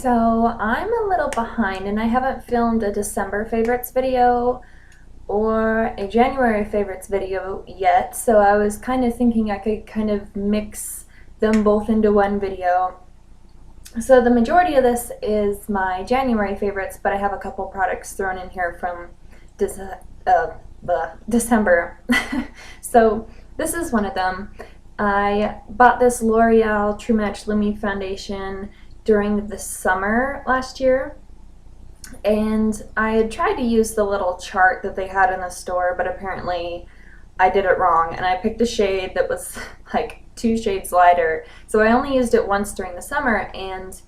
So I'm a little behind and I haven't filmed a December favorites video or a January favorites video yet, so I was kind of thinking I could kind of mix them both into one video. So the majority of this is my January favorites, but I have a couple products thrown in here from December. So this is one of them. I bought this L'Oreal True Match LUMI foundation during the summer last year, and I had tried to use the little chart that they had in the store, but apparently I did it wrong and I picked a shade that was like 2 shades lighter. So I only used it once during the summer, and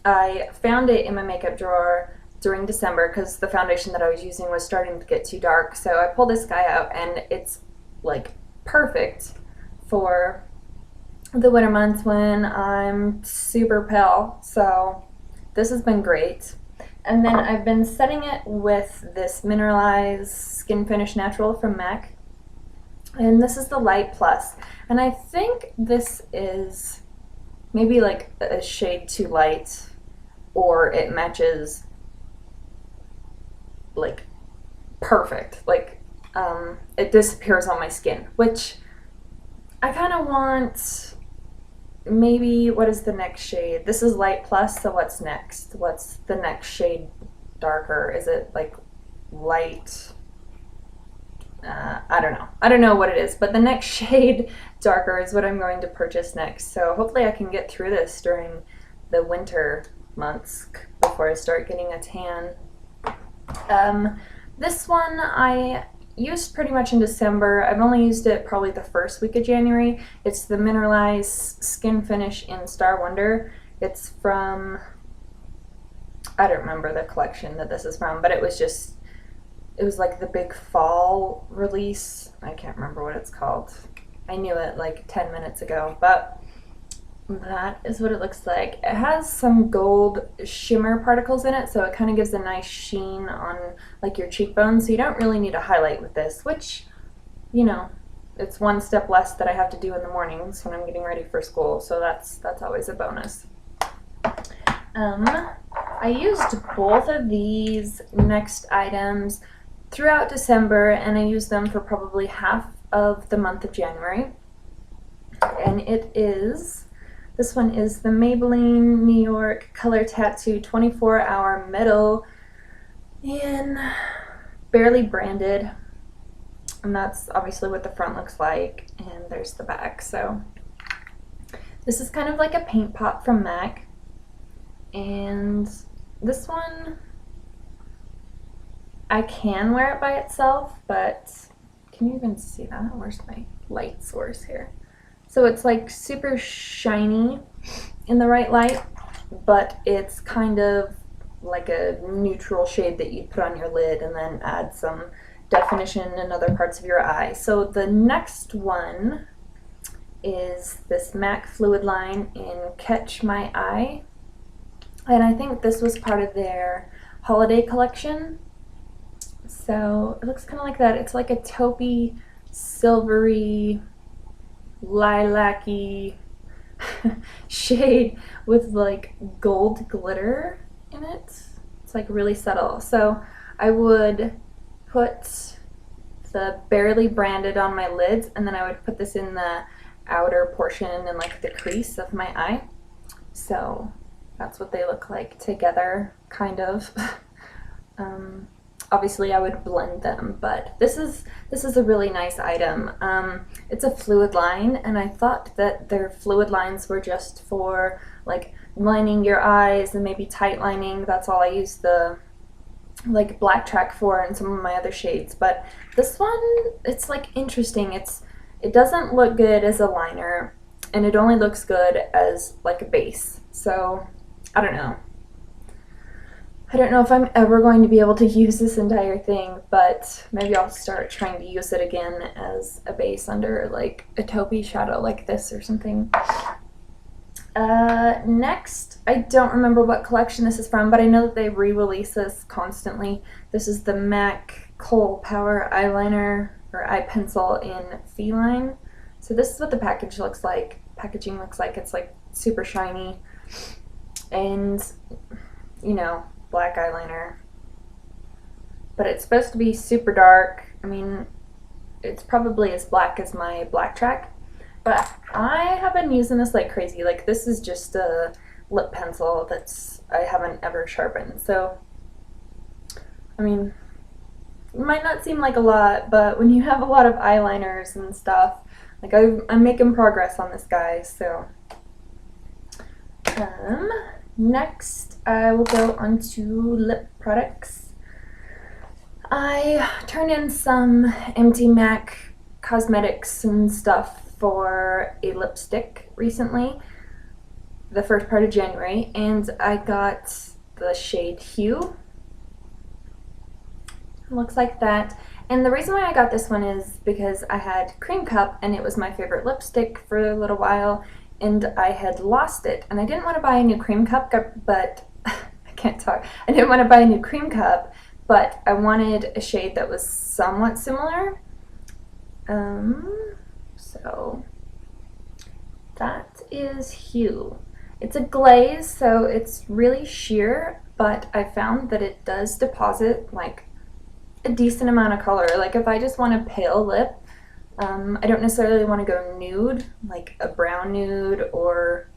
I found it in my makeup drawer during December because the foundation that I was using was starting to get too dark. So I pulled this guy out and it's like perfect for the winter months when I'm super pale. So this has been great. And then I've been setting it with this Mineralize Skin Finish Natural from MAC. And this is the Light Plus. And I think this is maybe like a shade too light, or it matches like perfect. Like it disappears on my skin, which I kind of want. Maybe, what is the next shade? This is Light Plus, so what's next? What's the next shade darker? Is it like light? I don't know. I don't know what it is, but the next shade darker is what I'm going to purchase next. So hopefully I can get through this during the winter months before I start getting a tan. This one I used pretty much in December. I've only used it probably the first week of January. It's the Mineralize Skin Finish in Star Wonder. It's from, I don't remember the collection that this is from, but it was like the big fall release. I can't remember what it's called. I knew it like 10 minutes ago, but that is what it looks like. It has some gold shimmer particles in it, so it kind of gives a nice sheen on like your cheekbones, so you don't really need a highlight with this, which, you know, it's one step less that I have to do in the mornings when I'm getting ready for school, so that's always a bonus. I used both of these next items throughout December, and I used them for probably half of the month of January. And this one is the Maybelline New York Color Tattoo 24-Hour Metal in Barely Branded. And that's obviously what the front looks like, and there's the back. So this is kind of like a paint pot from MAC. And this one, I can wear it by itself, but can you even see that? Where's my light source here? So it's like super shiny in the right light, but it's kind of like a neutral shade that you'd put on your lid and then add some definition in other parts of your eye. So the next one is this MAC Fluidline in Catch My Eye. And I think this was part of their holiday collection. So it looks kind of like that. It's like a taupey, silvery, lilac-y shade with like gold glitter in it. It's like really subtle. So I would put the Barely Branded on my lids, and then I would put this in the outer portion and like the crease of my eye. So that's what they look like together, kind of. Obviously I would blend them, but this is a really nice item. It's a fluid line, and I thought that their fluid lines were just for like lining your eyes and maybe tight lining. That's all I use the like black track for and some of my other shades. But this one, it's like interesting. It doesn't look good as a liner, and it only looks good as like a base. So I don't know. I don't know if I'm ever going to be able to use this entire thing, but maybe I'll start trying to use it again as a base under like a taupey shadow like this or something. Next, I don't remember what collection this is from, but I know that they re-release this constantly. This is the MAC Kohl Power Eyeliner or Eye Pencil in Feline. So this is what the packaging looks like. It's like super shiny. and, you know, black eyeliner. But it's supposed to be super dark. I mean, it's probably as black as my black track. But I have been using this like crazy. Like, this is just a lip pencil that's I haven't ever sharpened. So, I mean, it might not seem like a lot, but when you have a lot of eyeliners and stuff, like I'm making progress on this, guy. So, next I will go on to lip products. I turned in some empty MAC cosmetics and stuff for a lipstick recently, the first part of January, and I got the shade Hue. It looks like that. And the reason why I got this one is because I had Cream Cup and it was my favorite lipstick for a little while, and I had lost it, and I didn't want to buy a new Cream Cup, but I can't talk. I didn't want to buy a new Cream Cup, but I wanted a shade that was somewhat similar. So that is Hue. It's a glaze, so it's really sheer, but I found that it does deposit like a decent amount of color. Like if I just want a pale lip, I don't necessarily want to go nude, like a brown nude or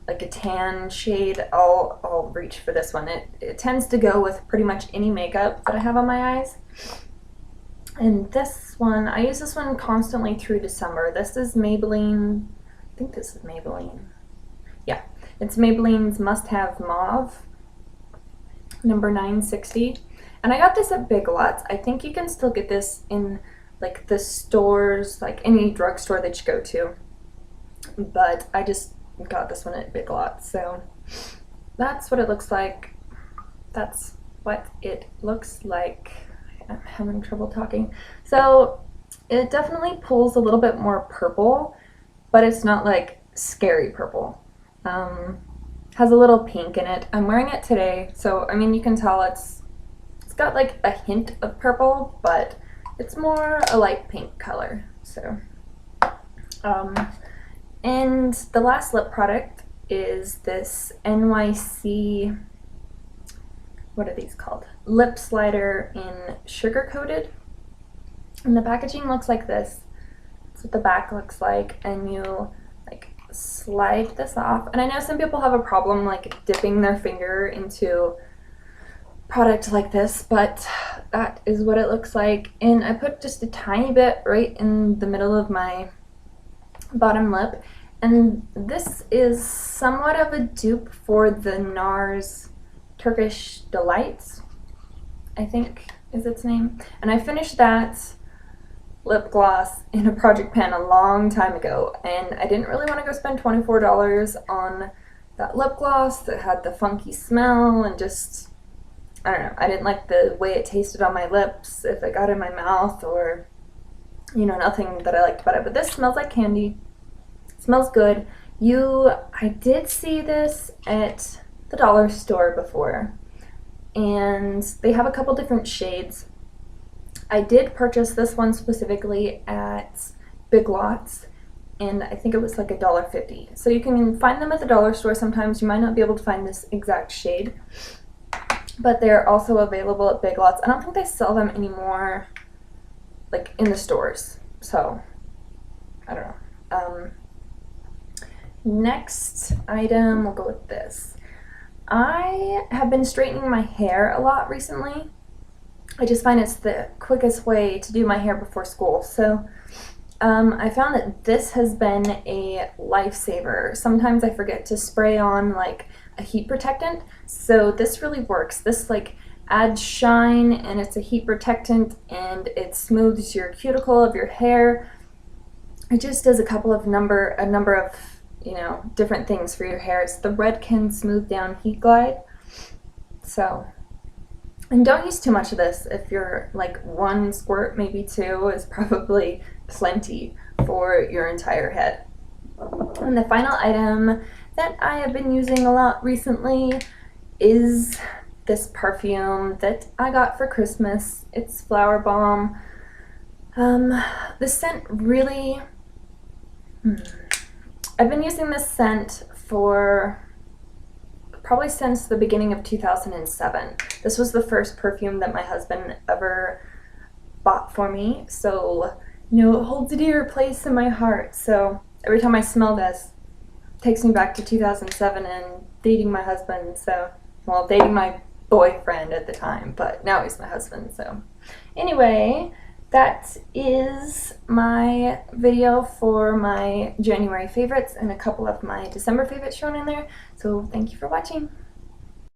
like a tan shade. I'll reach for this one. It tends to go with pretty much any makeup that I have on my eyes. And this one, I use this one constantly through December. This is Maybelline, I think this is Maybelline. Yeah, it's Maybelline's Must Have Mauve, number 960. And I got this at Big Lots. I think you can still get this in like the stores, like any drugstore that you go to. But I just got this one at Big Lots. So that's what it looks like. That's what it looks like. I'm having trouble talking. So it definitely pulls a little bit more purple, but it's not like scary purple. Has a little pink in it. I'm wearing it today, so I mean you can tell it's got like a hint of purple, but it's more a light pink color. So and the last lip product is this NYC, what are these called? Lip Slider in Sugar Coated. And the packaging looks like this. That's what the back looks like, and you like slide this off. And I know some people have a problem like dipping their finger into product like this, but that is what it looks like. And I put just a tiny bit right in the middle of my bottom lip, and this is somewhat of a dupe for the NARS Turkish Delights, I think is its name. And I finished that lip gloss in a project pan a long time ago, and I didn't really want to go spend $24 on that lip gloss that had the funky smell, and just, I don't know, I didn't like the way it tasted on my lips if it got in my mouth, or, you know, nothing that I liked about it. But this smells like candy. It smells good. I did see this at the dollar store before, and they have a couple different shades. I did purchase this one specifically at Big Lots, and I think it was like $1.50. So you can find them at the dollar store sometimes. You might not be able to find this exact shade, but they're also available at Big Lots. I don't think they sell them anymore like in the stores, so I don't know. Next item, we'll go with this. I have been straightening my hair a lot recently. I just find it's the quickest way to do my hair before school. So I found that this has been a lifesaver. Sometimes I forget to spray on like a heat protectant, so this really works. This like adds shine, and it's a heat protectant, and it smooths your cuticle of your hair. It just does a number of, you know, different things for your hair. It's the RedKen Smooth Down Heat Glide. So, and don't use too much of this. If you're like one squirt, maybe two, is probably plenty for your entire head. And the final item that I have been using a lot recently is this perfume that I got for Christmas. It's FlowerBomb. The scent really... I've been using this scent for probably since the beginning of 2007. This was the first perfume that my husband ever bought for me, so you know, it holds a dear place in my heart. So every time I smell this, it takes me back to 2007 and dating my husband. So, well, dating my boyfriend at the time, but now he's my husband. So anyway, that is my video for my January favorites and a couple of my December favorites shown in there. So thank you for watching.